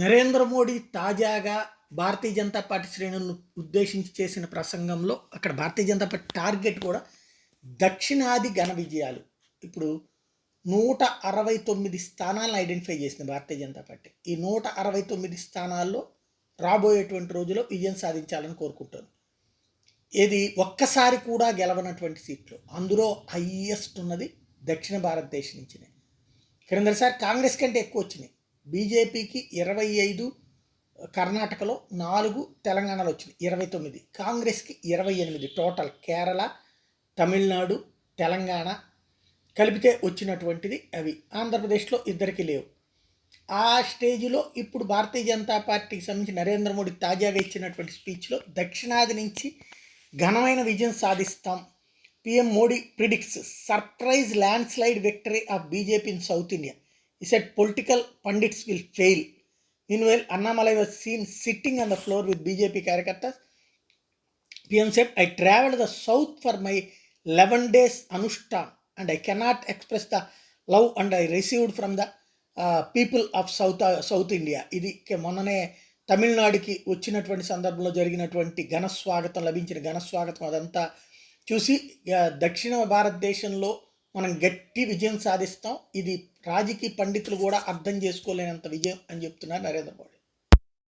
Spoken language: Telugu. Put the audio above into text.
నరేంద్ర మోడీ తాజాగా భారతీయ జనతా పార్టీ శ్రేణులను ఉద్దేశించి చేసిన ప్రసంగంలో అక్కడ భారతీయ జనతా పార్టీ టార్గెట్ కూడా దక్షిణాది ఘన విజయాలు. ఇప్పుడు 169 స్థానాలను ఐడెంటిఫై చేసింది భారతీయ జనతా పార్టీ. ఈ 169 స్థానాల్లో రాబోయేటువంటి రోజుల్లో విజయం సాధించాలని కోరుకుంటుంది. ఇది ఒక్కసారి కూడా గెలవనటువంటి సీట్లు, అందులో హయ్యెస్ట్ ఉన్నది దక్షిణ భారతదేశం నుంచినే. క్రిందసారి కాంగ్రెస్ కంటే ఎక్కువ వచ్చినాయి. బీజేపీకి 25, కర్ణాటకలో 4, తెలంగాణలో వచ్చినాయి 29, కాంగ్రెస్కి 28 టోటల్. కేరళ, తమిళనాడు, తెలంగాణ కలిపితే వచ్చినటువంటిది అవి. ఆంధ్రప్రదేశ్లో ఇద్దరికి లేవు. ఆ స్టేజ్లో ఇప్పుడు భారతీయ జనతా పార్టీకి సంబంధించి నరేంద్ర మోడీ తాజాగా ఇచ్చినటువంటి స్పీచ్లో దక్షిణాది నుంచి ఘనమైన విజయం సాధిస్తాం. PM Modi predicts surprise landslide victory of BJP in South India. He said political pundits will fail. Meanwhile, Annamalai was seen sitting on the floor with BJP karyakartas. PM said, I travelled the south for my 11 days Anushthan and I cannot express the love and I received from the people of South India. ఇది మొన్ననే తమిళనాడుకి వచ్చినటువంటి సందర్భంలో జరిగినటువంటి ఘనస్వాగతం, లభించిన ఘనస్వాగతం అదంతా చూసి దక్షిణ భారతదేశంలో మనం గట్టి విజయం సాధిస్తాం. ఇది రాజకీయ పండితులు కూడా అర్థం చేసుకోలేనంత విజయం అని చెప్తున్నారు నరేంద్ర మోడీ.